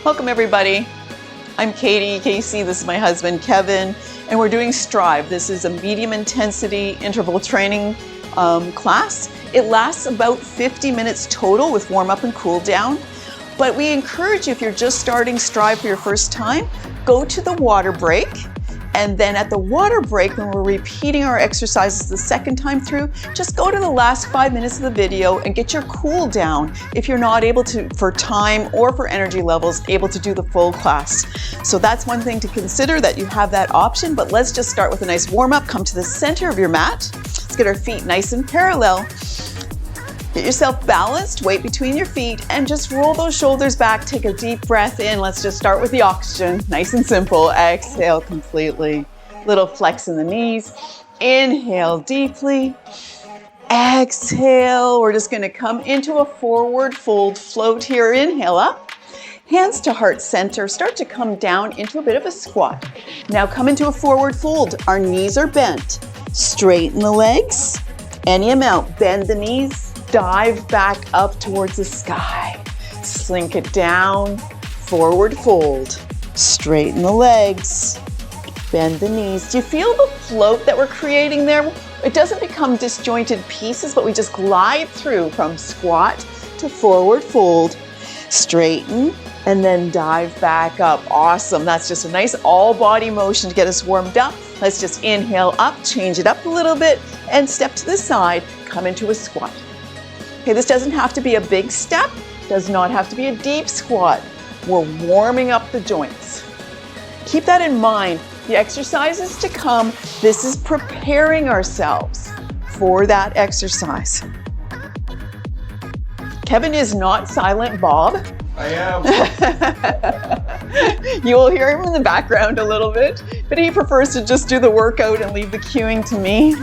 Welcome everybody. I'm Katie, Casey, this is my husband Kevin, and we're doing Strive. This is a medium intensity interval training class. It lasts about 50 minutes total with warm up and cool down. But we encourage you, if you're just starting Strive for your first time, go to the water break. And then at the water break, when we're repeating our exercises the second time through, just go to the last 5 minutes of the video and get your cool down if you're not able to, for time or for energy levels, able to do the full class. So that's one thing to consider, that you have that option, but let's just start with a nice warm up. Come to the center of your mat. Let's get our feet nice and parallel. Get yourself balanced, weight between your feet, and just roll those shoulders back. Take a deep breath in. Let's just start with the oxygen. Nice and simple. Exhale completely. Little flex in the knees. Inhale deeply. Exhale. We're just going to come into a forward fold float here. Inhale up. Hands to heart center. Start to come down into a bit of a squat. Now come into a forward fold. Our knees are bent. Straighten the legs. Any amount. Bend the knees. Dive back up towards the sky. Slink it down, forward fold. Straighten the legs, bend the knees. Do you feel the float that we're creating there? It doesn't become disjointed pieces, but we just glide through from squat to forward fold. Straighten and then dive back up. Awesome. That's just a nice all body motion to get us warmed up. Let's just inhale up, change it up a little bit, and step to the side. Come into a squat. Okay, this doesn't have to be a big step, does not have to be a deep squat. We're warming up the joints. Keep that in mind. The exercises to come, this is preparing ourselves for that exercise. Kevin is not Silent Bob. I am. You will hear him in the background a little bit, but he prefers to just do the workout and leave the cueing to me.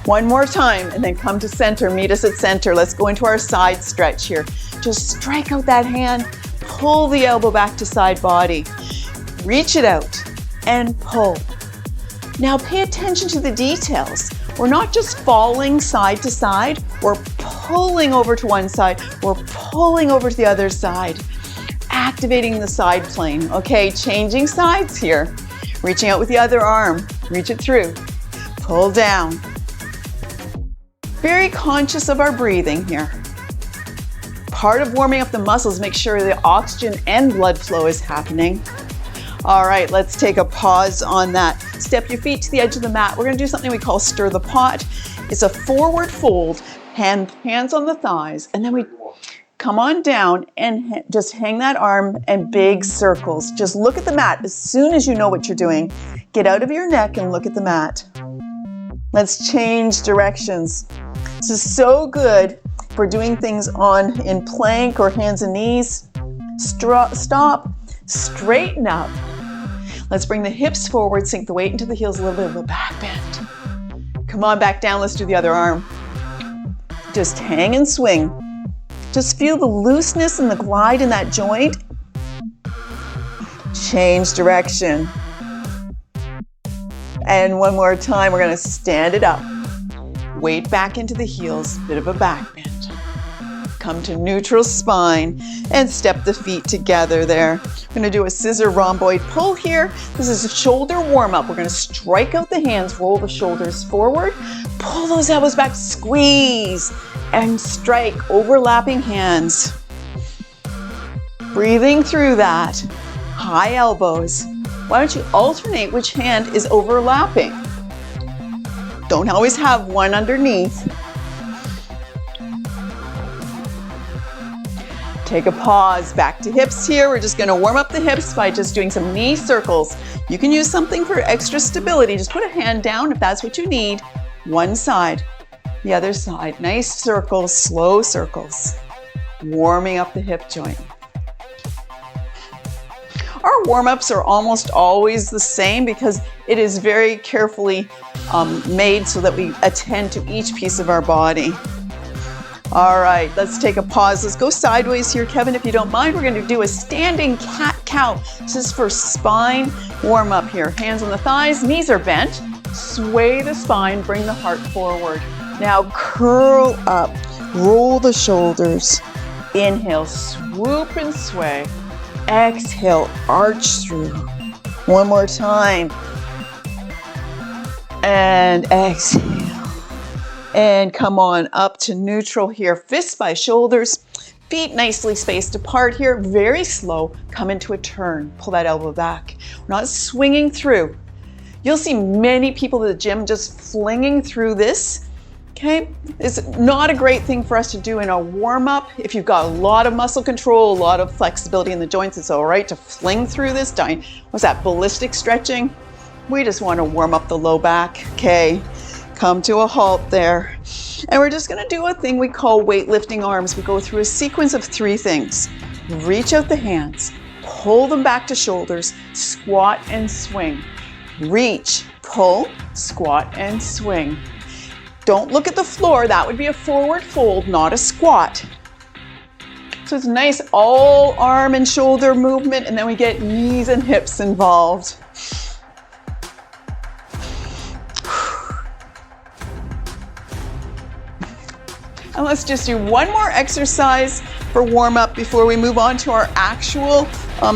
One more time, and then come to center. Meet us at center. Let's go into our side stretch here. Just strike out that hand, pull the elbow back to side body. Reach it out and pull. Now pay attention to the details. We're not just falling side to side, we're pulling over to one side, we're pulling over to the other side. Activating the side plane. Okay, changing sides here. Reaching out with the other arm. Reach it through. Pull down. Very conscious of our breathing here. Part of warming up the muscles, make sure the oxygen and blood flow is happening. All right, let's take a pause on that. Step your feet to the edge of the mat. We're going to do something we call stir the pot. It's a forward fold, hands on the thighs, and then we come on down and just hang that arm and big circles. Just look at the mat. As soon as you know what you're doing, get out of your neck and look at the mat. Let's change directions. This is so good for doing things in plank or hands and knees. Stop, straighten up. Let's bring the hips forward, sink the weight into the heels, a little bit of a back bend. Come on back down, let's do the other arm. Just hang and swing. Just feel the looseness and the glide in that joint. Change direction. And one more time, we're going to stand it up. Weight back into the heels, bit of a back bend. Come to neutral spine and step the feet together there. We're going to do a scissor rhomboid pull here. This is a shoulder warm up. We're going to strike out the hands, roll the shoulders forward, pull those elbows back, squeeze, and strike overlapping hands. Breathing through that. High elbows. Why don't you alternate which hand is overlapping? Don't always have one underneath. Take a pause, back to hips here. We're just going to warm up the hips by just doing some knee circles. You can use something for extra stability. Just put a hand down if that's what you need. One side, the other side. Nice circles, slow circles. Warming up the hip joint. Our warm-ups are almost always the same because it is very carefully made so that we attend to each piece of our body. All right, let's take a pause. Let's go sideways here, Kevin, if you don't mind. We're going to do a standing cat-cow. This is for spine warm-up here. Hands on the thighs, knees are bent. Sway the spine, bring the heart forward. Now curl up, roll the shoulders. Inhale, swoop and sway. exhale, arch through. One more time. And exhale. And come on up to neutral here. Fists by shoulders. Feet nicely spaced apart here. Very slow. Come into a turn. Pull that elbow back. We're not swinging through. You'll see many people at the gym just flinging through this. Okay, it's not a great thing for us to do in a warm-up. If you've got a lot of muscle control, a lot of flexibility in the joints, it's all right to fling through this. What's that, ballistic stretching? We just want to warm up the low back. Okay, come to a halt there. And we're just going to do a thing we call weightlifting arms. We go through a sequence of 3 things. Reach out the hands, pull them back to shoulders, squat and swing. Reach, pull, squat and swing. Don't look at the floor. That would be a forward fold, not a squat. So it's nice all arm and shoulder movement, and then we get knees and hips involved. And let's just do one more exercise for warm up before we move on to our actual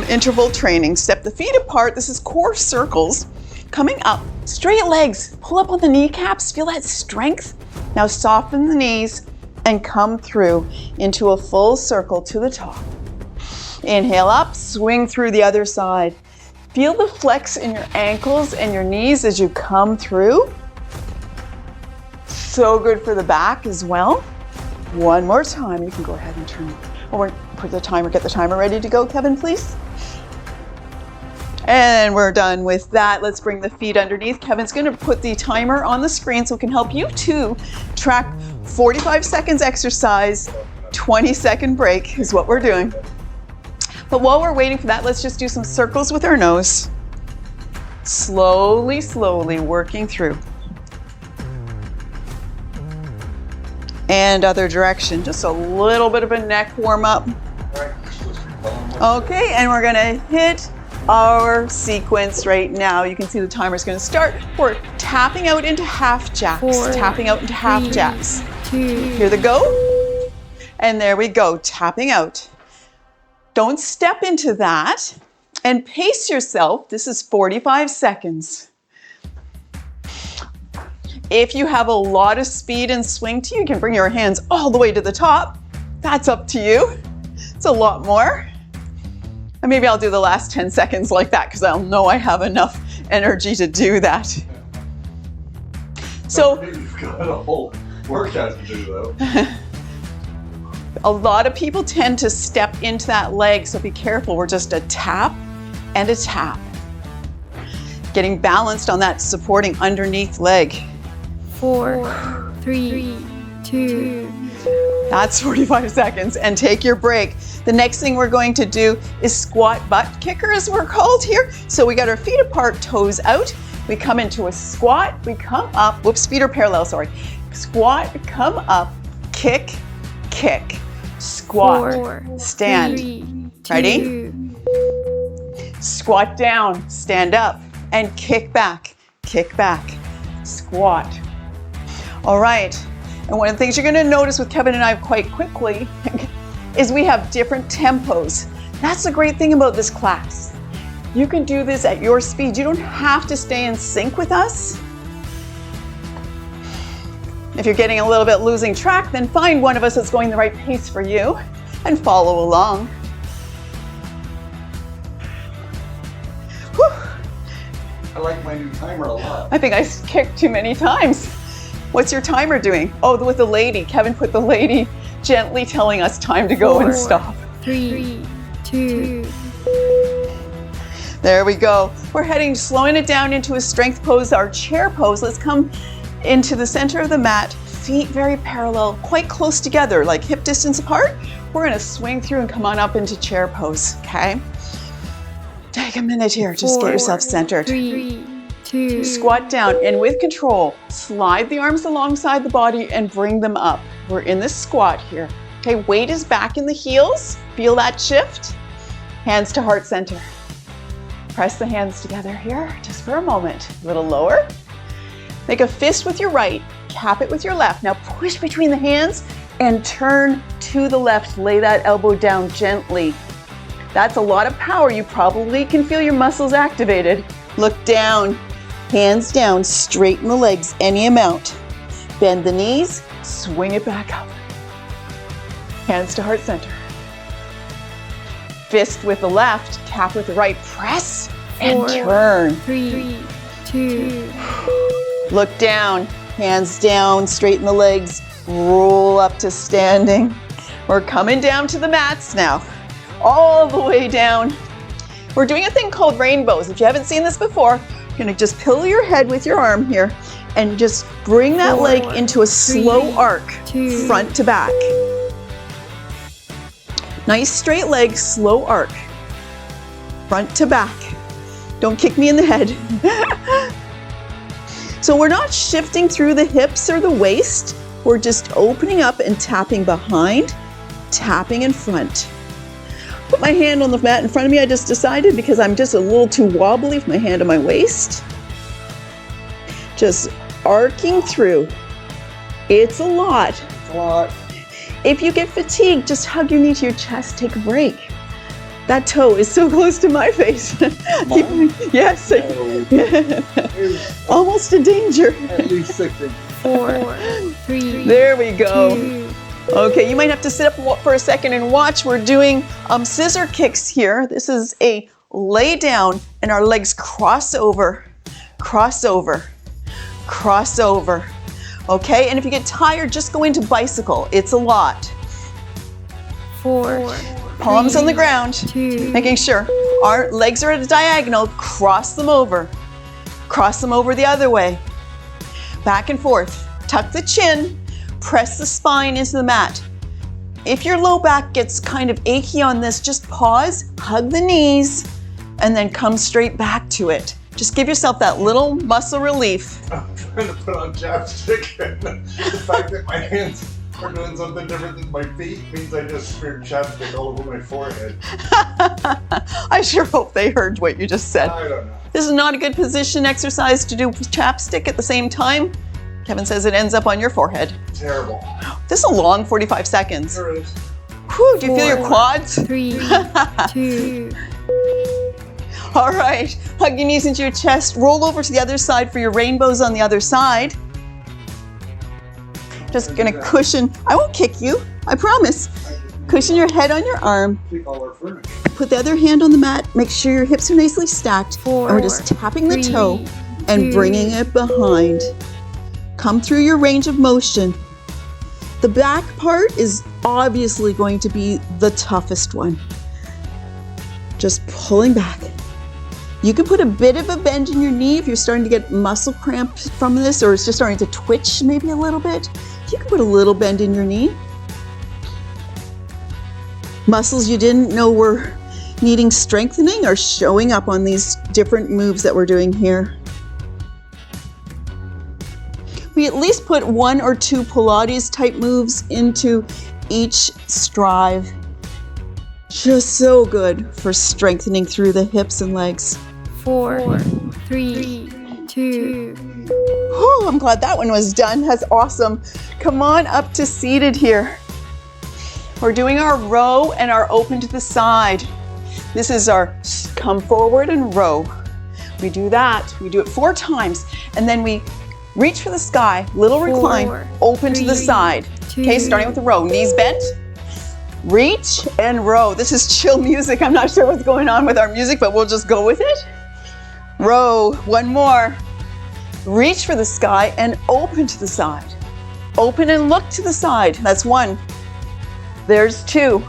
interval training. Step the feet apart. This is core circles. Coming up, straight legs, pull up on the kneecaps, feel that strength. Now soften the knees and come through into a full circle to the top. Inhale up, swing through the other side. Feel the flex in your ankles and your knees as you come through. So good for the back as well. One more time, you can go ahead and turn. Or put the timer, get the timer ready to go, Kevin, please. And we're done with that. Let's bring the feet underneath. Kevin's going to put the timer on the screen so it can help you too track 45 seconds exercise, 20-second break is what we're doing. But while we're waiting for that, let's just do some circles with our nose. Slowly, slowly working through. And other direction, just a little bit of a neck warm up. Okay, and we're gonna hit our sequence right now. You can see the timer's going to start. We're tapping out into half jacks. 4, tapping out into half 3, jacks. 2. Here they go. And there we go, tapping out. Don't step into that and pace yourself. This is 45 seconds. If you have a lot of speed and swing to you, you can bring your hands all the way to the top. That's up to you. It's a lot more. And maybe I'll do the last 10 seconds like that because I'll know I have enough energy to do that. So you've got a whole workout to do though. A lot of people tend to step into that leg, so be careful. We're just a tap and a tap. Getting balanced on that supporting underneath leg. 4, 3, 2. That's 45 seconds, and take your break. The next thing we're going to do is squat butt kicker, as we're called here. So we got our feet apart, toes out. We come into a squat, we come up, whoops, feet are parallel, sorry. Squat, come up, kick, kick, squat, 4, stand. 3, Ready? 2. Squat down, stand up, and kick back, squat. All right. And one of the things you're going to notice with Kevin and I quite quickly is we have different tempos. That's the great thing about this class. You can do this at your speed. You don't have to stay in sync with us. If you're getting a little bit losing track, then find one of us that's going the right pace for you and follow along. Whew. I like my new timer a lot. I think I kicked too many times. What's your timer doing? Oh, with the lady. Kevin put the lady gently telling us time to go 4, and stop. 3, 2. There we go. We're heading, slowing it down into a strength pose, our chair pose. Let's come into the center of the mat, feet very parallel, quite close together, like hip distance apart. We're gonna swing through and come on up into chair pose, okay? Take a minute here, just 4, get yourself centered. 3, 2. Squat down, and with control, slide the arms alongside the body and bring them up. We're in this squat here. Okay, weight is back in the heels. Feel that shift. Hands to heart center. Press the hands together here, just for a moment. A little lower. Make a fist with your right, cap it with your left. Now push between the hands and turn to the left. Lay that elbow down gently. That's a lot of power. You probably can feel your muscles activated. Look down, hands down, straighten the legs any amount. Bend the knees, swing it back up. Hands to heart center. Fist with the left, tap with the right, press and 4, turn. 3, 2. Look down, hands down, straighten the legs, roll up to standing. We're coming down to the mats now, all the way down. We're doing a thing called rainbows. If you haven't seen this before, you're gonna just pillow your head with your arm here and just bring that 4, leg into a 3, slow arc, 2. front to back. Nice straight leg, slow arc, front to back. Don't kick me in the head. So we're not shifting through the hips or the waist. We're just opening up and tapping behind, tapping in front. Put my hand on the mat in front of me. I just decided because I'm just a little too wobbly with my hand on my waist. Just arcing through. It's a lot. It's a lot. If you get fatigued, just hug your knee to your chest, take a break. That toe is so close to my face. Yes. Almost a danger. At least 60. 4, 3. There we go. 2. Okay, you might have to sit up for a second and watch. We're doing scissor kicks here. This is a lay down and our legs cross over, cross over, cross over. Okay, and if you get tired, just go into bicycle. It's a lot. 4. Palms on the 3, ground, 2. making sure our legs are at a diagonal. Cross them over the other way. Back and forth. Tuck the chin, press the spine into the mat. If your low back gets kind of achy on this, just pause, hug the knees, and then come straight back to it. Just give yourself that little muscle relief. I'm trying to put on chapstick, and the fact that my hands are doing something different than my feet means I just smeared chapstick all over my forehead. I sure hope they heard what you just said. I don't know. This is not a good position exercise to do with chapstick at the same time. Kevin says it ends up on your forehead. Terrible. This is a long 45 seconds. There it is. Whew, do you feel your 4, quads? 3, 2. All right, hug your knees into your chest. Roll over to the other side for your rainbows on the other side. Just gonna cushion. I won't kick you, I promise. Cushion your head on your arm. Take all our furniture. Put the other hand on the mat. Make sure your hips are nicely stacked. 4, And we're just tapping the 3, toe and 2. bringing it behind. Come through your range of motion. The back part is obviously going to be the toughest one. Just pulling back. You can put a bit of a bend in your knee if you're starting to get muscle cramp from this, or it's just starting to twitch maybe a little bit. You can put a little bend in your knee. Muscles you didn't know were needing strengthening are showing up on these different moves that we're doing here. We at least put 1 or 2 Pilates type moves into each strive. Just so good for strengthening through the hips and legs. 4, 3, 2. Oh, I'm glad that one was done. That's awesome. Come on up to seated here. We're doing our row and our open to the side. This is our come forward and row. We do that. We do it 4 times. And then we reach for the sky, little recline, open to the 3, side. 2. Okay, starting with the row. Knees bent. Reach and row. This is chill music. I'm not sure what's going on with our music, but we'll just go with it. Row. 1 more. Reach for the sky and open to the side. Open and look to the side. That's 1. There's 2.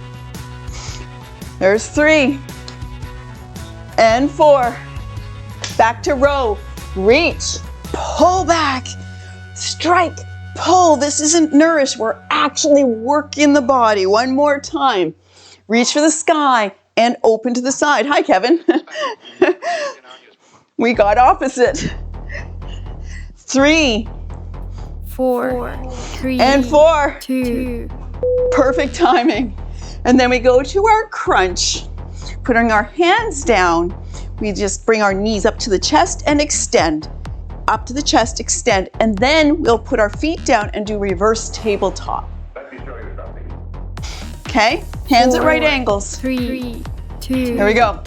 There's 3. And 4. Back to row. Reach. Pull back. Strike. Pull. This isn't nourish. We're actually working the body. 1 more time. Reach for the sky and open to the side. Hi, Kevin. We got opposite. 3. 4, 3, And 4. 2. Perfect timing. And then we go to our crunch. Putting our hands down, we just bring our knees up to the chest and extend. Up to the chest, extend. And then we'll put our feet down and do reverse tabletop. Okay? Hands at right angles. 3, 2. Here we go.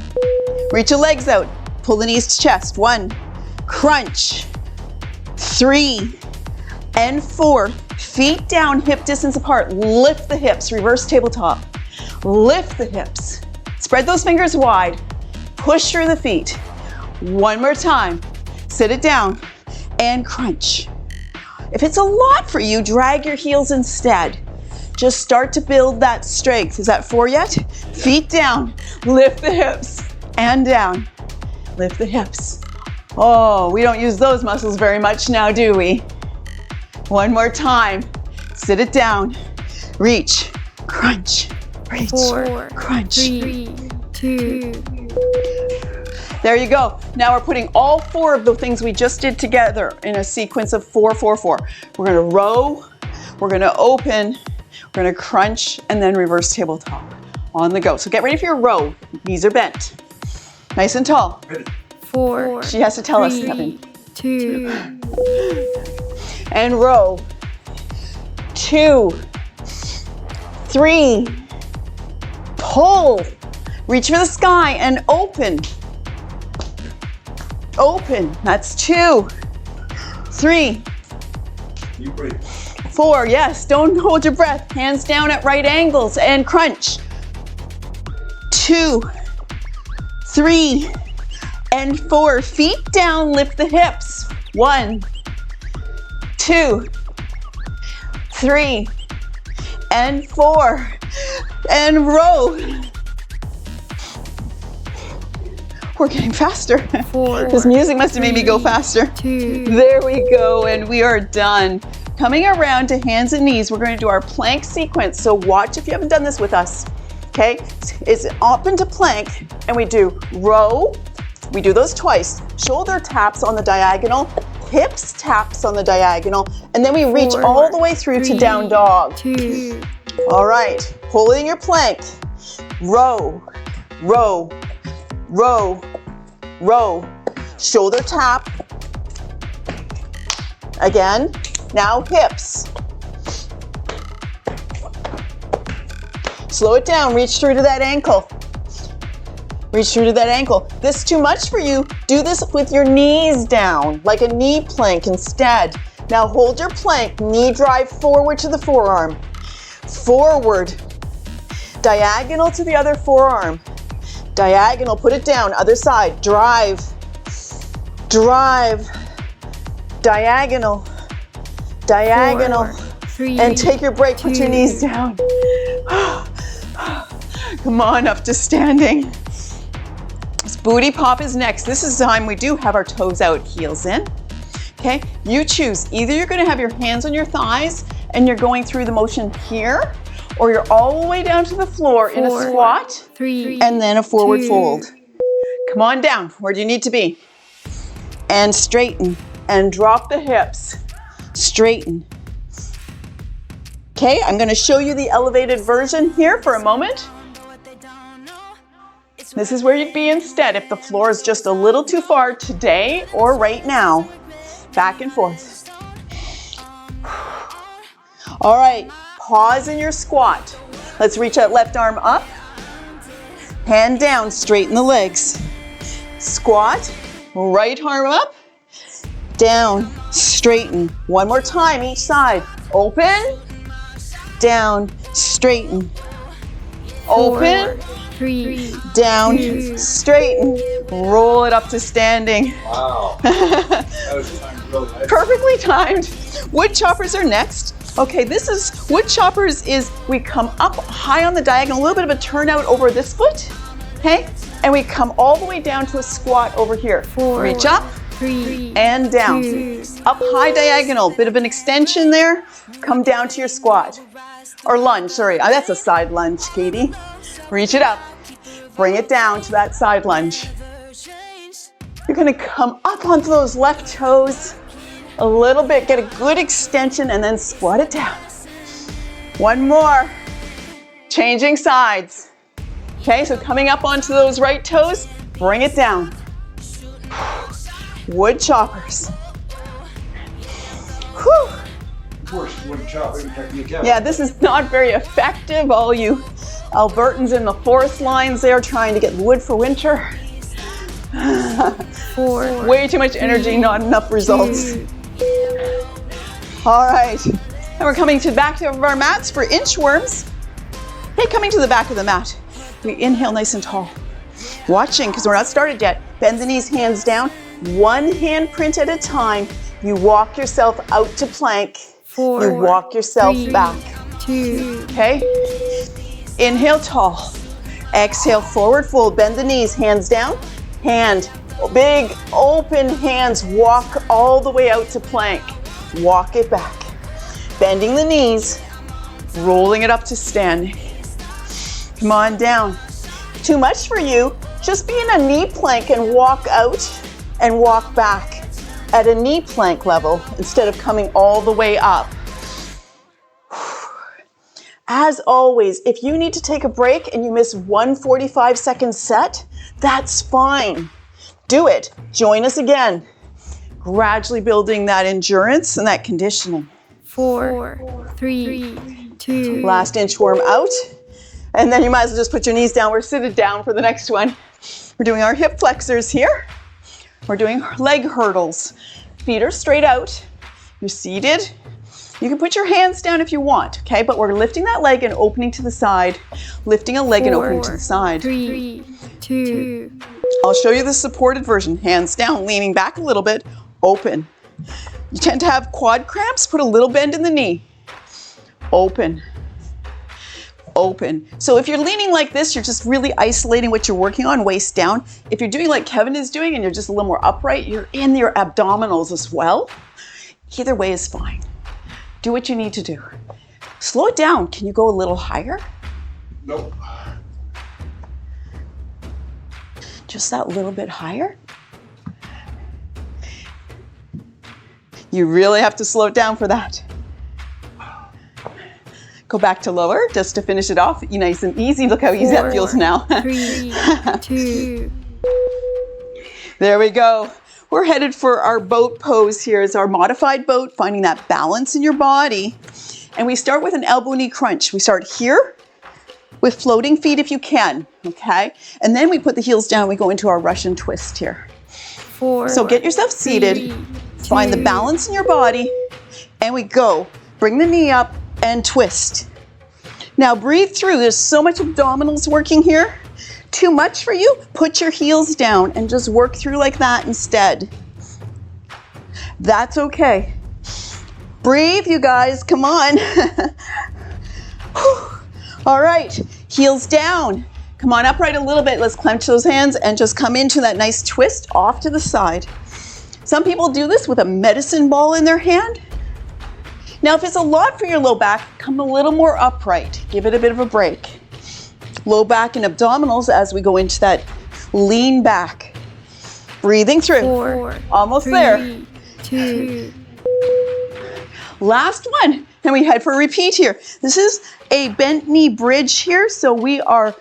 Reach your legs out. Pull the knees to chest. 1, crunch. 3 and 4. Feet down, hip distance apart. Lift the hips, reverse tabletop. Lift the hips. Spread those fingers wide. Push through the feet. One more time. Sit it down and crunch. If it's a lot for you, drag your heels instead. Just start to build that strength. Is that 4 yet? Feet down, lift the hips and down. Lift the hips. Oh, we don't use those muscles very much now, do we? One more time. Sit it down. Reach, crunch, reach, 4, crunch. 3, 2. There you go. Now we're putting all 4 of the things we just did together in a sequence of 4, 4, 4. We're gonna row, we're gonna open, we're gonna crunch, and then reverse tabletop. On the go. So get ready for your row. Knees are bent. Nice and tall. 4. She has to tell us 3, something. 2. And row. 2, 3, pull. Reach for the sky and open. Open. That's 2, 3, You breathe. 4. Yes, don't hold your breath. Hands down at right angles and crunch. 2, 3, and 4. Feet down, lift the hips. 1, 2, 3, and 4. And row. We're getting faster. 4. This music must have made me go faster. 2. There we go, and we are done. Coming around to hands and knees, we're going to do our plank sequence. So watch if you haven't done this with us. Okay, it's up into plank, and we do row. We do those twice. Shoulder taps on the diagonal, hips taps on the diagonal, and then we reach 4, all the way through to 3, down dog. 2. All right, holding your plank. Row, row, row, row. Shoulder tap. Again. Now hips. Slow it down. Reach through to that ankle. Reach through to that ankle. This is too much for you. Do this with your knees down, like a knee plank instead. Now hold your plank. Knee drive forward to the forearm. Forward. Diagonal to the other forearm. Diagonal. Put it down. Other side. Drive. Drive. Diagonal. Diagonal. 4, 3, And take your break. Put your 2. knees down. Come on up to standing. This booty pop is next. This is the time we do have our toes out, heels in. Okay, you choose. Either you're gonna have your hands on your thighs and you're going through the motion here, or you're all the way down to the floor in a 4, squat 3, and then a forward 2. fold. Come on down. Where do you need to be? And straighten and drop the hips. Straighten. Okay, I'm going to show you the elevated version here for a moment. This is where you'd be instead if the floor is just a little too far today or right now. Back and forth. All right, pause in your squat. Let's reach that left arm up. Hand down, straighten the legs. Squat, right arm up. Down, straighten. One more time, each side. Open, down, straighten. 4, Open, 3, down, 2. straighten. Roll it up to standing. Wow. That was timed really nice. Perfectly timed. Wood choppers are next. Okay, this is, wood choppers is we come up high on the diagonal, a little bit of a turnout over this foot, okay? And we come all the way down to a squat over here. 4, Reach up 3, and down. 2. Up high diagonal, bit of an extension there. Come down to your squat. Or lunge, sorry, that's a side lunge, Katie. Reach it up, bring it down to that side lunge. You're gonna come up onto those left toes a little bit, get a good extension, and then squat it down. One more, changing sides. Okay, so coming up onto those right toes, bring it down. Wood choppers. Whew. Worst wood chopping technique ever. Yeah, this is not very effective, all you Albertans in the forest lines there trying to get wood for winter. 4, Way too much energy, not enough results. 2, All right, and we're coming back to our mats for inchworms. Okay, coming to the back of the mat. We inhale nice and tall. Watching, because we're not started yet. Bend the knees, hands down. One hand print at a time. You walk yourself out to plank. 4, You walk yourself 3, back. 2, Okay? Inhale tall. Exhale, forward fold. Bend the knees, hands down. Hand, big open hands. Walk all the way out to plank. Walk it back. Bending the knees, rolling it up to standing. Come on down. Too much for you? Just be in a knee plank and walk out and walk back at a knee plank level instead of coming all the way up. As always, if you need to take a break and you miss one 45-second set, that's fine. Do it. Join us again. Gradually building that endurance and that conditioning. 4, 3, 2, Last inchworm out. And then you might as well just put your knees down. We're seated down for the next one. We're doing our hip flexors here. We're doing leg hurdles. Feet are straight out. You're seated. You can put your hands down if you want, okay? But we're lifting that leg and opening to the side. Lifting a leg and opening to the side. 3, 2, I'll show you the supported version. Hands down, leaning back a little bit, open. You tend to have quad cramps, put a little bend in the knee. Open. Open. So if you're leaning like this, you're just really isolating what you're working on, waist down. If you're doing like Kevin is doing and you're just a little more upright, you're in your abdominals as well. Either way is fine. Do what you need to do. Slow it down. Can you go a little higher? Nope. Just that little bit higher. You really have to slow it down for that. Go back to lower just to finish it off. Nice and easy. Look how easy that feels now. 3, 2, There we go. We're headed for our boat pose here. It's our modified boat, finding that balance in your body. And we start with an elbow knee crunch. We start here with floating feet if you can, okay? And then we put the heels down. We go into our Russian twist here. 4, So get yourself seated. 3, Find the 2, balance in your body. And we go. Bring the knee up and twist. Now breathe through. There's so much abdominals working here. Too much for you? Put your heels down and just work through like that instead. That's okay. Breathe, you guys. Come on. All right. Heels down. Come on, upright a little bit. Let's clench those hands and just come into that nice twist off to the side. Some people do this with a medicine ball in their hand. Now, if it's a lot for your low back, come a little more upright. Give it a bit of a break. Low back and abdominals as we go into that lean back. Breathing through. 4, Almost 3, there. 2, Last one. And we head for a repeat here. This is a bent knee bridge here. So we are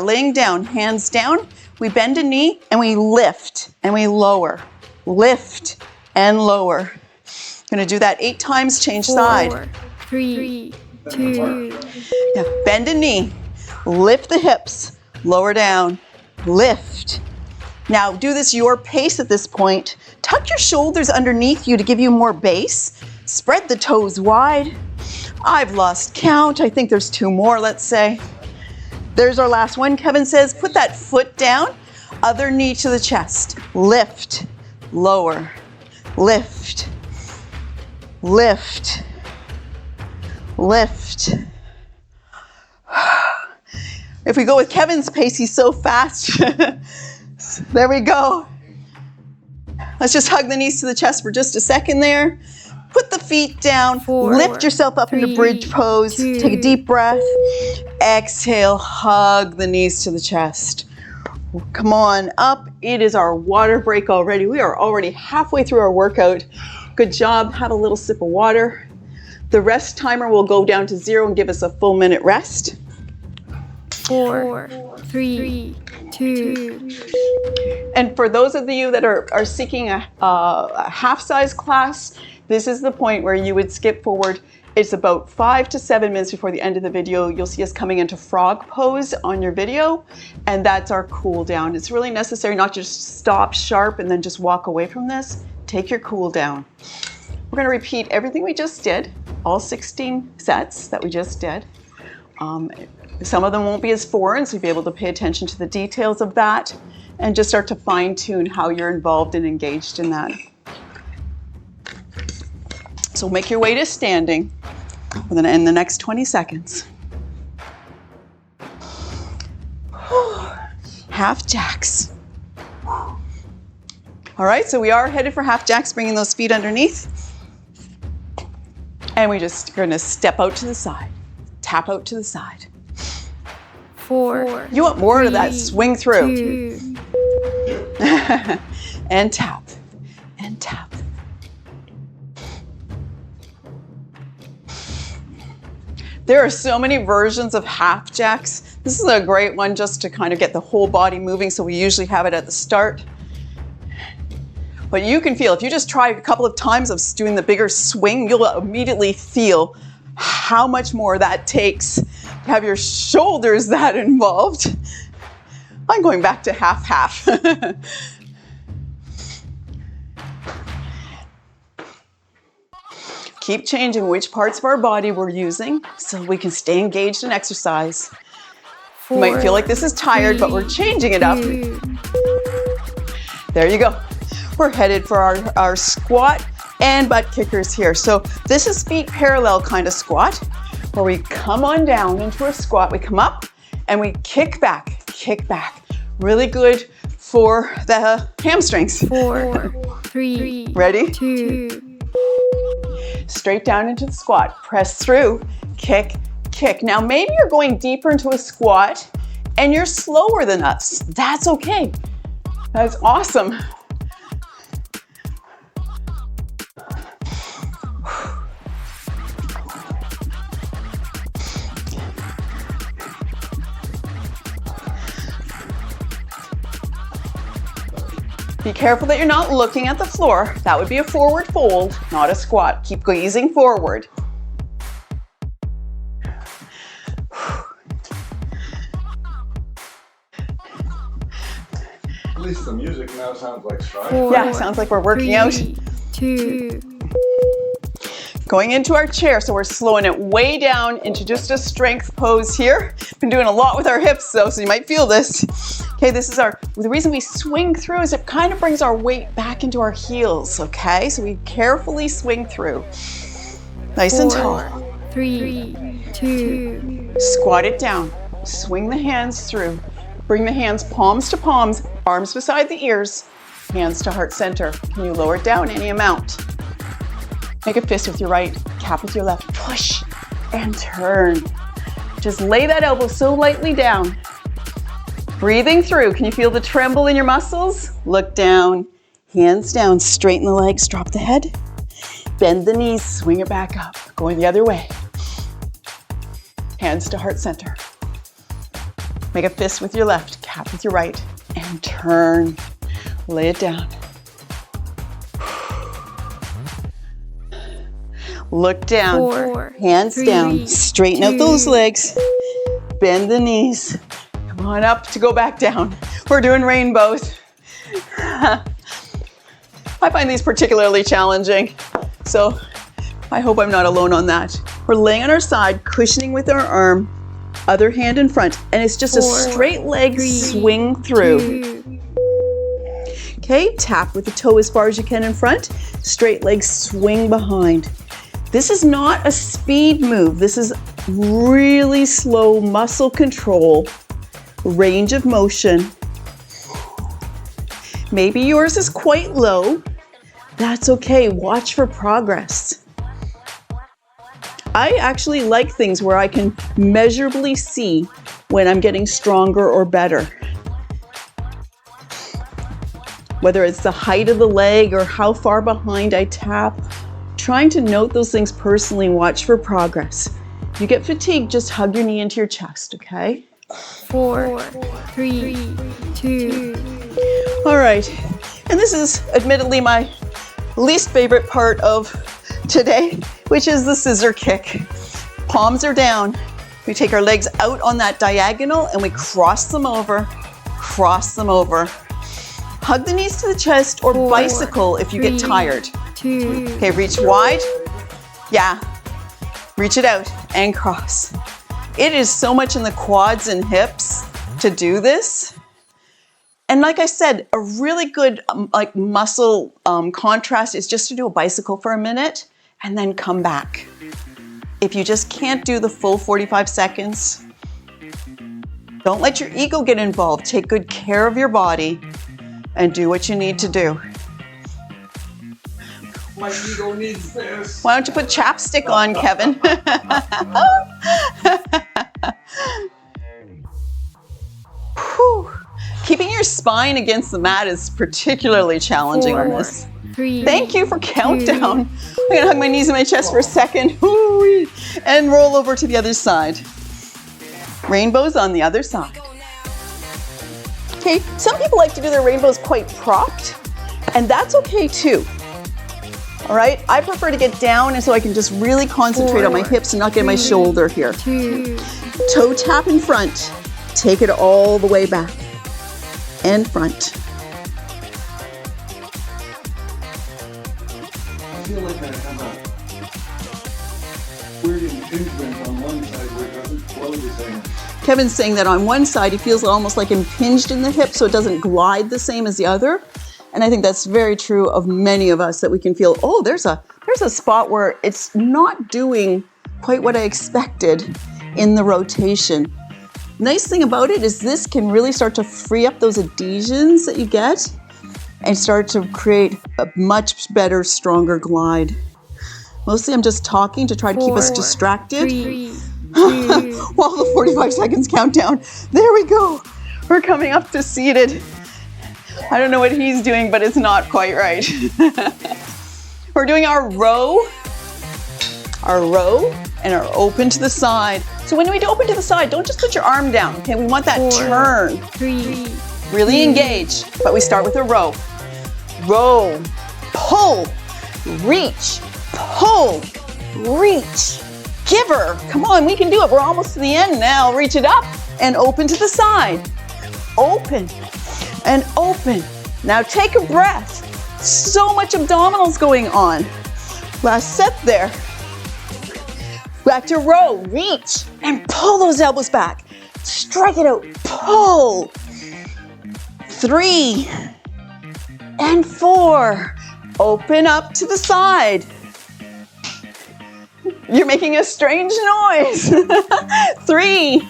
laying down, hands down. We bend a knee and we lift and we lower. Lift and lower. Gonna do that 8 times, change 4, side. 3, 2, Now bend a knee, lift the hips, lower down, lift. Now do this your pace at this point. Tuck your shoulders underneath you to give you more base. Spread the toes wide. I've lost count. I think there's 2 more, let's say. There's our last one. Kevin says, put that foot down, other knee to the chest. Lift, lower, lift, lift, lift. If we go with Kevin's pace, he's so fast. There we go. Let's just hug the knees to the chest for just a second there. Put the feet down. 4, Lift yourself up into 3, bridge pose. 2. Take a deep breath. Exhale, hug the knees to the chest. Come on up. It is our water break already. We are already halfway through our workout. Good job. Have a little sip of water. The rest timer will go down to 0 and give us a full minute rest. 4, 3, 2. And for those of you that are seeking a half-size class, this is the point where you would skip forward It's about 5 to 7 minutes before the end of the video. You'll see us coming into frog pose on your video, and that's our cool down. It's really necessary not just stop sharp and then just walk away from this. Take your cool down. We're going to repeat everything we just did, all 16 sets that we just did. Some of them won't be as foreign, so you'll be able to pay attention to the details of that and just start to fine tune how you're involved and engaged in that. So make your way to standing. We're going to end the next 20 seconds. Half jacks. All right, so we are headed for half jacks, bringing those feet underneath. And we're going to step out to the side, tap out to the side. 4. You want more of that swing through. 2. And tap, and tap. There are so many versions of half jacks. This is a great one just to kind of get the whole body moving, so we usually have it at the start. But you can feel, if you just try a couple of times of doing the bigger swing, you'll immediately feel how much more that takes to have your shoulders that involved. I'm going back to half-half. Keep changing which parts of our body we're using so we can stay engaged in exercise. 4. You might feel like this is tired, but we're changing it up. 2. There you go. We're headed for our squat and butt kickers here. So this is feet parallel kind of squat, where we come on down into a squat. We come up and we kick back, kick back. Really good for the hamstrings. 4. 3. Ready? 2. Straight down into the squat. Press through, kick, kick. Now maybe you're going deeper into a squat and you're slower than us. That's okay. That's awesome. Be careful that you're not looking at the floor. That would be a forward fold, not a squat. Keep gazing forward. At least the music now sounds like stride. 4. Yeah, sounds like we're working 3, out. 2. Going into our chair, so we're slowing it way down into just a strength pose here. Been doing a lot with our hips though, so you might feel this. Okay, this is the reason we swing through is it kind of brings our weight back into our heels, okay? So we carefully swing through. Nice and tall. 4. 3, 2. Squat it down. Swing the hands through. Bring the hands palms to palms, arms beside the ears, hands to heart center. Can you lower it down any amount? Make a fist with your right, cap with your left. Push and turn. Just lay that elbow so lightly down. Breathing through. Can you feel the tremble in your muscles? Look down, hands down, straighten the legs, drop the head. Bend the knees, swing it back up. Going the other way. Hands to heart center. Make a fist with your left, cap with your right, and turn. Lay it down. Look down, 4, hands 3, down, straighten out 2. those legs, bend the knees, come on up to go back down. We're doing rainbows. I find these particularly challenging, so I hope I'm not alone on that. We're laying on our side, cushioning with our arm, other hand in front, and it's just 4, a straight leg 3, swing through. 2. Okay, tap with the toe as far as you can in front, straight leg swing behind. This is not a speed move. This is really slow muscle control, range of motion. Maybe yours is quite low. That's okay. Watch for progress. I actually like things where I can measurably see when I'm getting stronger or better. Whether it's the height of the leg or how far behind I tap. Trying to note those things personally and watch for progress. If you get fatigued, just hug your knee into your chest, okay? 4, 3, 2. All right, and this is admittedly my least favorite part of today, which is the scissor kick. Palms are down. We take our legs out on that diagonal and we cross them over, cross them over. Hug the knees to the chest or 4, bicycle if you get 3, tired. 2, Okay, reach wide. Yeah, reach it out and cross. It is so much in the quads and hips to do this. And like I said, a really good like muscle contrast is just to do a bicycle for a minute and then come back. If you just can't do the full 45 seconds, don't let your ego get involved. Take good care of your body and do what you need to do. My ego needs this. Why don't you put chapstick on, Kevin? Whew. Keeping your spine against the mat is particularly challenging on 4, this. 3, Thank you for countdown. I'm gonna hug my knees and my chest for a second. Woo-wee. And roll over to the other side. Rainbows on the other side. Okay, some people like to do their rainbows quite propped, and that's okay too. All right, I prefer to get down and so I can just really concentrate on my 4, hips and not get my 3, shoulder here. 2, Toe tap in front. Take it all the way back and front. I feel like I have a weird impingement on one side where it doesn't flow the same. Kevin's saying that on one side he feels almost like impinged in the hip so it doesn't glide the same as the other. And I think that's very true of many of us, that we can feel, oh, there's a spot where it's not doing quite what I expected in the rotation. Nice thing about it is this can really start to free up those adhesions that you get and start to create a much better, stronger glide. Mostly I'm just talking to try to keep us 4, distracted 3, 2, while the 45 seconds countdown. There we go. We're coming up to seated. I don't know what he's doing, but it's not quite right. We're doing our row, and our open to the side. So when we do open to the side, don't just put your arm down, okay? We want that 4, turn. 3, Really engage, but we start with a row. Row, pull, reach, pull, reach. Give her. Come on, we can do it. We're almost to the end now. Reach it up and open to the side. Open and open. Now take a breath. So much abdominals going on. Last set there. Back to row, reach, and pull those elbows back. Strike it out, pull. 3 and 4. Open up to the side. You're making a strange noise. 3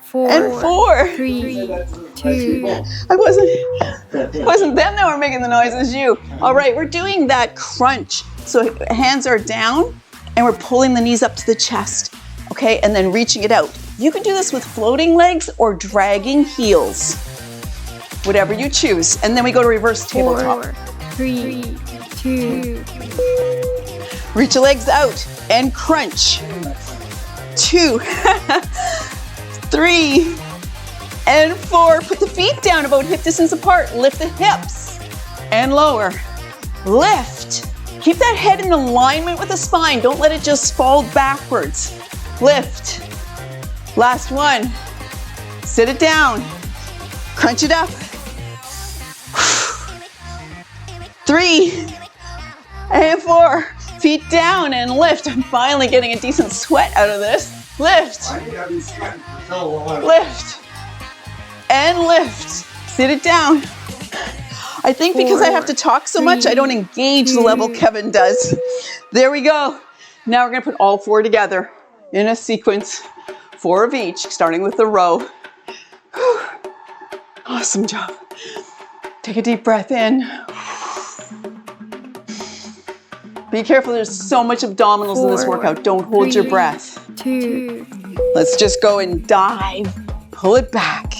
4, and 4. 3, 2, It wasn't them that were making the noise, it was you. All right, we're doing that crunch. So hands are down and we're pulling the knees up to the chest, okay? And then reaching it out. You can do this with floating legs or dragging heels, whatever you choose. And then we go to reverse tabletop. 4, 3, 2, Reach your legs out and crunch. 2, 3, and 4. Put the feet down about hip distance apart. Lift the hips and lower. Lift. Keep that head in alignment with the spine. Don't let it just fall backwards. Lift. Last one. Sit it down. Crunch it up. 3 and 4. Feet down and lift. I'm finally getting a decent sweat out of this. Lift. I think I've been sweating for so long. Lift. And lift. Sit it down. I think because I have to talk so much, I don't engage the level Kevin does. There we go. Now we're gonna put all 4 together in a sequence, 4 of each, starting with the row. Whew. Awesome job. Take a deep breath in. Be careful, there's so much abdominals in this 4, workout. Don't hold your 3, breath. 2, Let's just go and dive. Pull it back.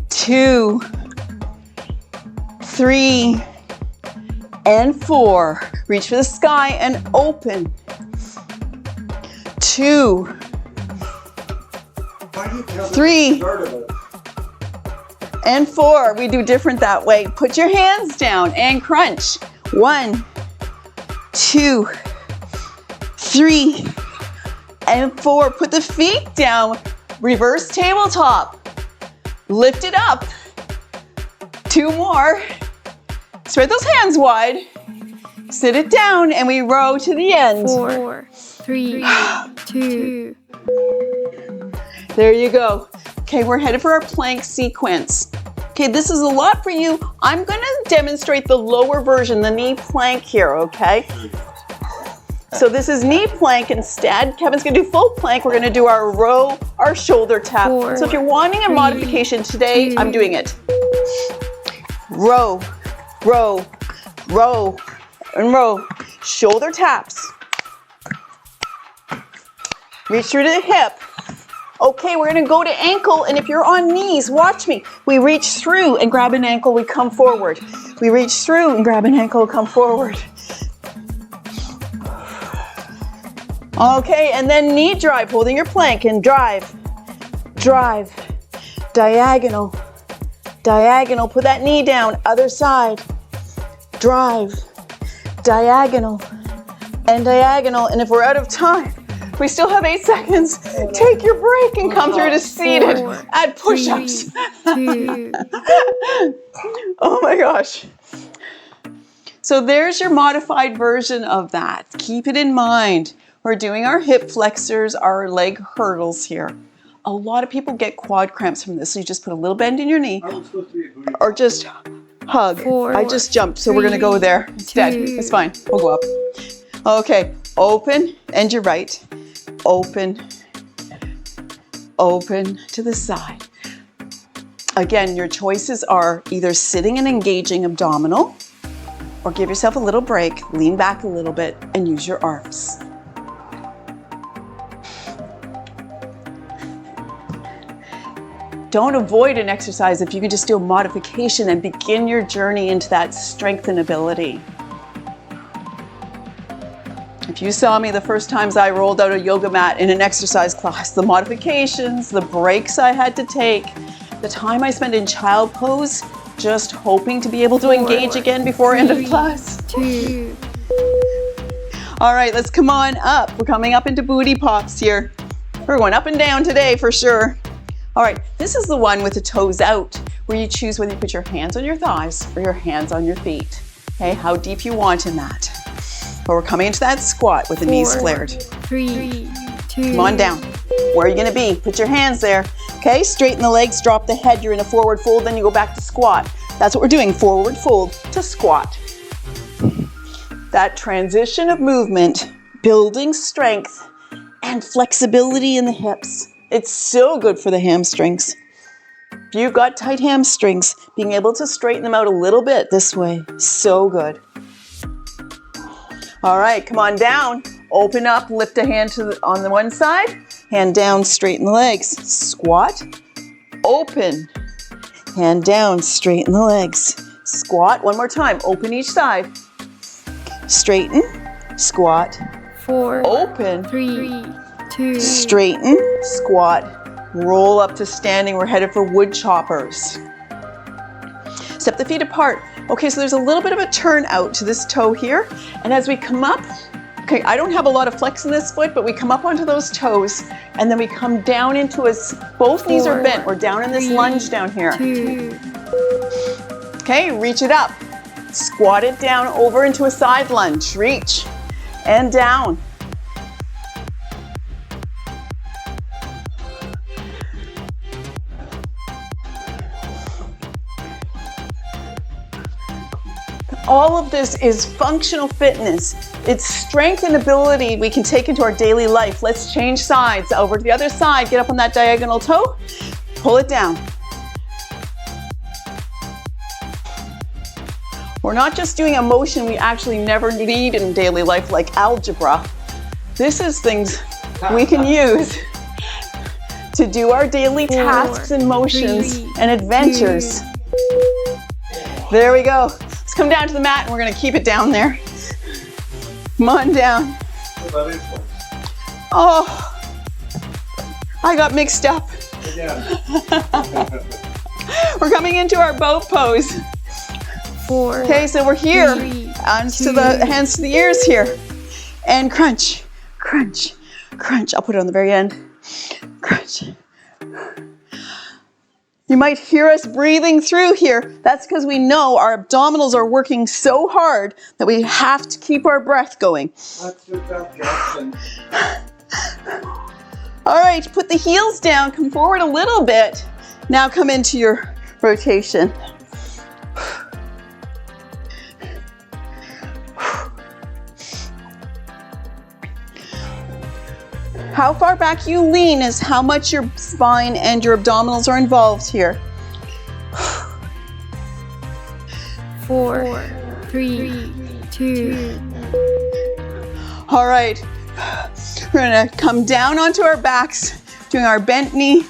2, 3, and 4. Reach for the sky and open. 2, Why do you tell me 3, the start of it? and 4. We do different that way. Put your hands down and crunch. 1, 2, 3, and 4. Put the feet down. Reverse tabletop. Lift it up. 2 more. Spread those hands wide. Sit it down and we row to the end. 4, 3, 2. There you go. Okay, we're headed for our plank sequence. Okay, this is a lot for you. I'm gonna demonstrate the lower version, the knee plank here, okay? So this is knee plank instead. Kevin's gonna do full plank. We're gonna do our row, our shoulder tap. 4, So if you're wanting a 3, modification today, 2. I'm doing it. Row, row, row, and row. Shoulder taps. Reach through to the hip. Okay, we're gonna go to ankle, and if you're on knees, watch me. We reach through and grab an ankle, we come forward. We reach through and grab an ankle, come forward. Okay, and then knee drive, holding your plank, and drive, drive, diagonal, diagonal. Put that knee down, other side. Drive, diagonal, and diagonal. And if we're out of time, we still have 8 seconds. Take your break and come through to seated. 4, Add push-ups. 3, 2. Oh my gosh. So there's your modified version of that. Keep it in mind. We're doing our hip flexors, our leg hurdles here. A lot of people get quad cramps from this, so you just put a little bend in your knee or just hug. 4, I just jumped, so we're gonna go there instead. 2. It's fine, we'll go up. Okay, open and your right. Open, open to the side. Again, your choices are either sitting and engaging abdominal, or give yourself a little break, lean back a little bit, and use your arms. Don't avoid an exercise if you can just do a modification and begin your journey into that strength and ability. If you saw me the first times I rolled out a yoga mat in an exercise class, the modifications, the breaks I had to take, the time I spent in child pose, just hoping to be able to engage again before end of class. 2. All right, let's come on up. We're coming up into booty pops here. We're going up and down today for sure. All right, this is the one with the toes out, where you choose whether you put your hands on your thighs or your hands on your feet. Okay, how deep you want in that. But we're coming into that squat with the knees 4, flared. 3, 2. Come on down. Where are you gonna be? Put your hands there. Okay, straighten the legs, drop the head. You're in a forward fold, then you go back to squat. That's what we're doing, forward fold to squat. That transition of movement, building strength and flexibility in the hips. It's so good for the hamstrings. If you've got tight hamstrings, being able to straighten them out a little bit this way, so good. All right, come on down. Open up, lift a hand on the one side, hand down, straighten the legs. Squat, open, hand down, straighten the legs. Squat, one more time, open each side. Straighten, squat, 4, open, 3, 2. straighten, squat, roll up to standing. We're headed for wood choppers. Step the feet apart. Okay, so there's a little bit of a turn out to this toe here. And as we come up, okay, I don't have a lot of flex in this foot, but we come up onto those toes and then we come down into both knees are bent. We're down in this lunge down here. 2. Okay, reach it up. Squat it down over into a side lunge. Reach and down. All of this is functional fitness. It's strength and ability we can take into our daily life. Let's change sides. Over to the other side, get up on that diagonal toe, pull it down. We're not just doing a motion we actually never need in daily life like algebra. This is things we can use to do our daily tasks and motions 3, and adventures. 2. There we go. Let's come down to the mat and we're gonna keep it down there. Come on down. Oh, I got mixed up. We're coming into our boat pose. 4. Okay, so we're here. 3, Hands to the ears here. And crunch, crunch, crunch. I'll put it on the very end. Crunch. You might hear us breathing through here. That's because we know our abdominals are working so hard that we have to keep our breath going. That's just that Jackson. All right, put the heels down, come forward a little bit. Now come into your rotation. How far back you lean is how much your spine and your abdominals are involved here. 4, 3, 2. All right, we're gonna come down onto our backs, doing our bent knee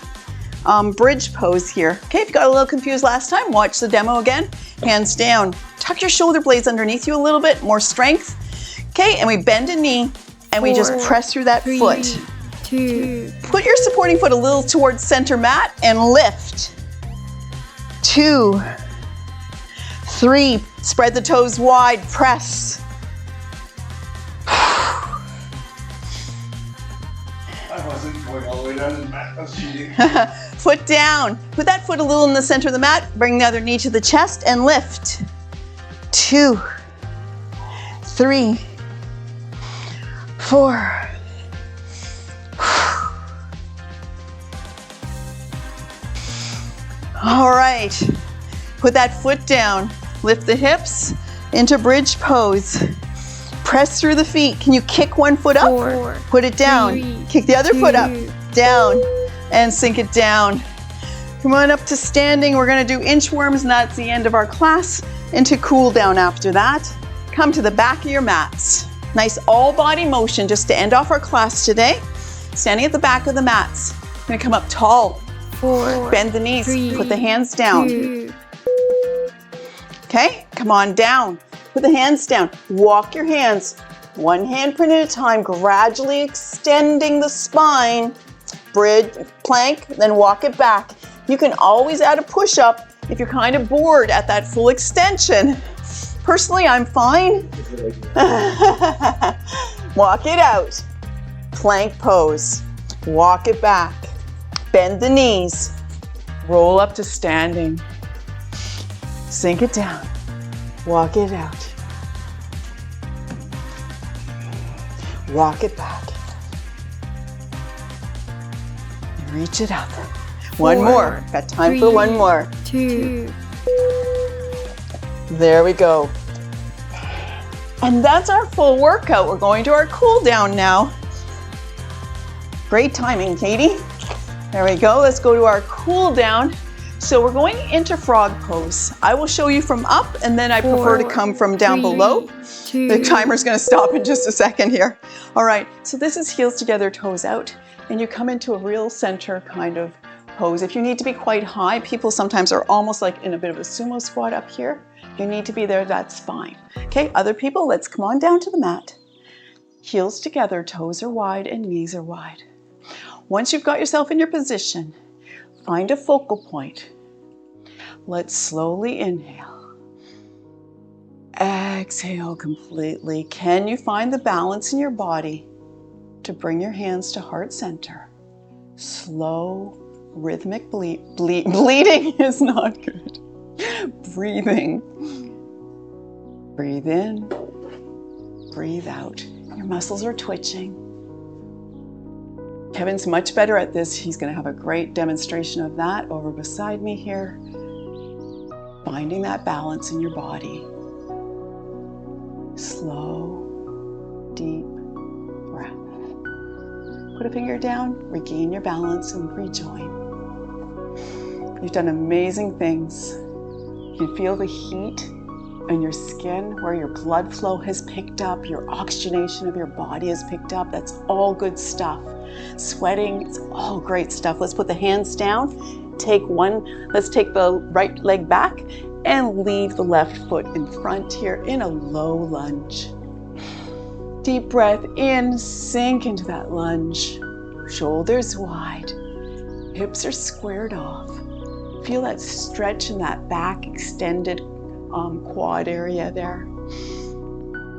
bridge pose here. Okay, if you got a little confused last time, watch the demo again. Hands down, tuck your shoulder blades underneath you a little bit, more strength. Okay, and we bend a knee and we just press through that 3, foot. 2. Put your supporting foot a little towards center mat and lift. 2, 3, spread the toes wide, press. I wasn't going all the way down to the mat. I was cheating. Foot down. Put that foot a little in the center of the mat. Bring the other knee to the chest and lift. 2, 3, 4. All right. Put that foot down. Lift the hips into bridge pose. Press through the feet. Can you kick one foot up? 4, Put it down. 3, Kick the other foot up. 2. Down. And sink it down. Come on up to standing. We're going to do inchworms, and that's the end of our class. Into cool down after that. Come to the back of your mats. Nice all body motion just to end off our class today. Standing at the back of the mats. You're going to come up tall. 4, Bend the knees. 3, Put the hands down. 2. Okay, come on down. Put the hands down. Walk your hands one handprint at a time, gradually extending the spine. Bridge, plank, then walk it back. You can always add a push-up if you're kind of bored at that full extension. Personally, I'm fine. Walk it out. Plank pose. Walk it back. Bend the knees. Roll up to standing. Sink it down. Walk it out. Walk it back. Reach it up. One 4, more. Got time 3, for one more. 2. There we go. And that's our full workout. We're going to our cool down now. Great timing, Katie. There we go. Let's go to our cool down. So we're going into frog pose. I will show you from up, and then I prefer to 4, come from down 3, below. 2. The timer's going to stop in just a second here. All right, so this is heels together, toes out, and you come into a real center kind of pose. If you need to be quite high, people sometimes are almost like in a bit of a sumo squat up here. You need to be there, that's fine. Okay, other people, let's come on down to the mat. Heels together, toes are wide and knees are wide. Once you've got yourself in your position, find a focal point. Let's slowly inhale. Exhale completely. Can you find the balance in your body to bring your hands to heart center? Slow, rhythmic bleeding is not good. Breathing. Breathe in, breathe out. Your muscles are twitching. Kevin's much better at this. He's going to have a great demonstration of that over beside me here. Finding that balance in your body. Slow, deep breath. Put a finger down, regain your balance, and rejoin. You've done amazing things. You can feel the heat in your skin where your blood flow has picked up, your oxygenation of your body has picked up. That's all good stuff. Sweating, it's all great stuff. Let's put the hands down. Let's take the right leg back and leave the left foot in front here in a low lunge. Deep breath in, sink into that lunge. Shoulders wide, hips are squared off. Feel that stretch in that back extended quad area there.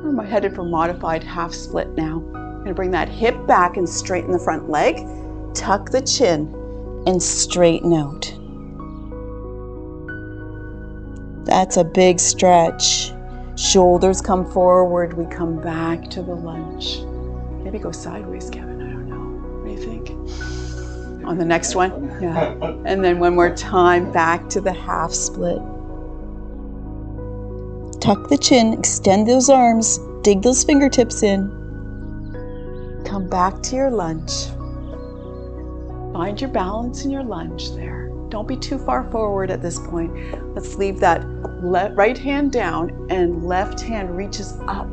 We're headed for modified half split now. I'm gonna bring that hip back and straighten the front leg. Tuck the chin and straighten out. That's a big stretch. Shoulders come forward, we come back to the lunge. Maybe go sideways, Kevin, I don't know. What do you think? On the next one? Yeah. And then one more time, back to the half split. Tuck the chin, extend those arms, dig those fingertips in. Come back to your lunge. Find your balance in your lunge there. Don't be too far forward at this point. Let's leave that right hand down and left hand reaches up.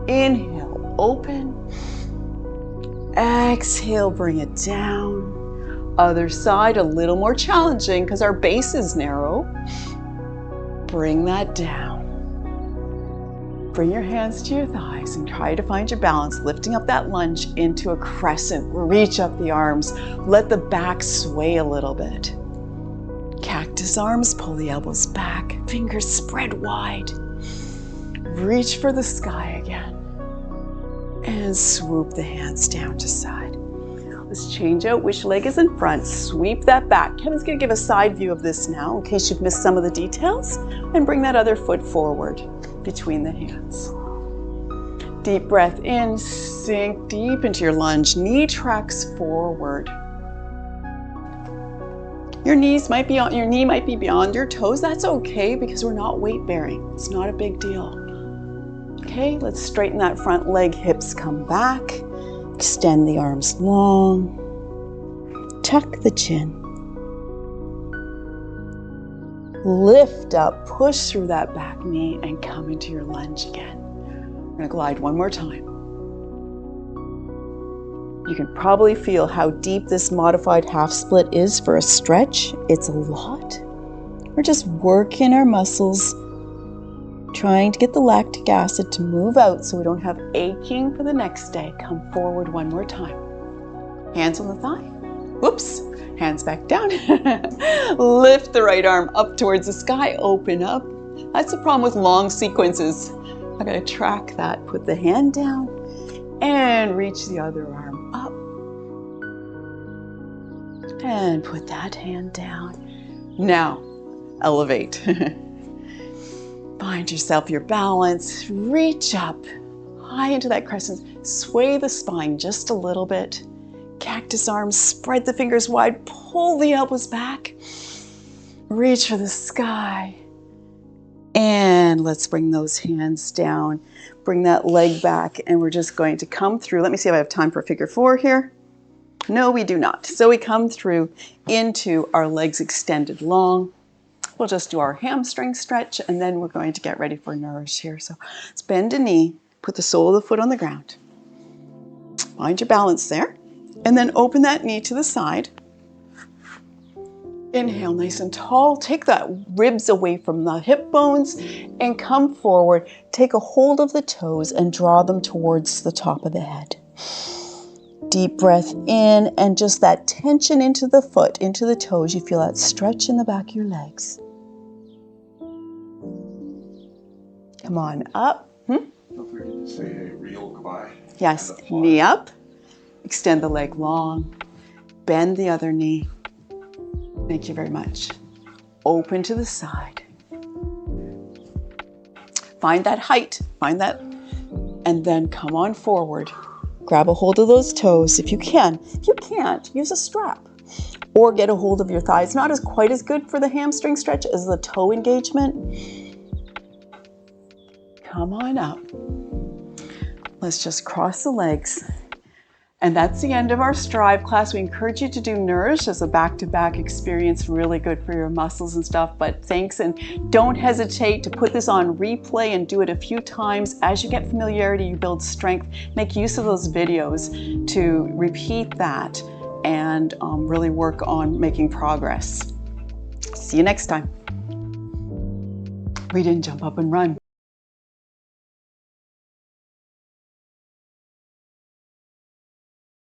Inhale, open. Exhale, bring it down. Other side, a little more challenging because our base is narrow. Bring that down. Bring your hands to your thighs and try to find your balance, lifting up that lunge into a crescent. Reach up the arms. Let the back sway a little bit. Cactus arms, pull the elbows back, fingers spread wide. Reach for the sky again. And swoop the hands down to side. Let's change out which leg is in front. Sweep that back. Kevin's gonna give a side view of this now in case you've missed some of the details. And bring that other foot forward between the hands. Deep breath in, sink deep into your lunge. Knee tracks forward. Your knee might be beyond your toes. That's okay because we're not weight bearing. It's not a big deal. Okay, let's straighten that front leg. Hips come back. Extend the arms long. Tuck the chin. Lift up, push through that back knee and come into your lunge again. We're gonna glide one more time. You can probably feel how deep this modified half split is for a stretch. It's a lot. We're just working our muscles, trying to get the lactic acid to move out so we don't have aching for the next day. Come forward one more time. Hands on the thigh. Whoops. Hands back down. Lift the right arm up towards the sky. Open up. That's the problem with long sequences. I'm going to track that. Put the hand down and reach the other arm up. And put that hand down. Now, elevate. Find yourself your balance. Reach up high into that crescent. Sway the spine just a little bit. Cactus arms, spread the fingers wide, pull the elbows back, reach for the sky, and let's bring those hands down. Bring that leg back, and we're just going to come through. Let me see if I have time for figure 4 here. No, we do not. So we come through into our legs extended long. We'll just do our hamstring stretch, and then we're going to get ready for nourish here. So let's bend a knee, put the sole of the foot on the ground. Find your balance there. And then open that knee to the side. Inhale nice and tall. Take that ribs away from the hip bones and come forward. Take a hold of the toes and draw them towards the top of the head. Deep breath in and just that tension into the foot, into the toes. You feel that stretch in the back of your legs. Come on up. Don't forget to say a real goodbye. Yes, knee up. Extend the leg long, bend the other knee. Thank you very much. Open to the side. Find that height, find that, and then come on forward. Grab a hold of those toes if you can. If you can't, use a strap or get a hold of your thighs. Not quite as good for the hamstring stretch as the toe engagement. Come on up. Let's just cross the legs. And that's the end of our Strive class. We encourage you to do Nourish as a back-to-back experience, really good for your muscles and stuff. But thanks, and don't hesitate to put this on replay and do it a few times. As you get familiarity, you build strength. Make use of those videos to repeat that and really work on making progress. See you next time. We didn't jump up and run.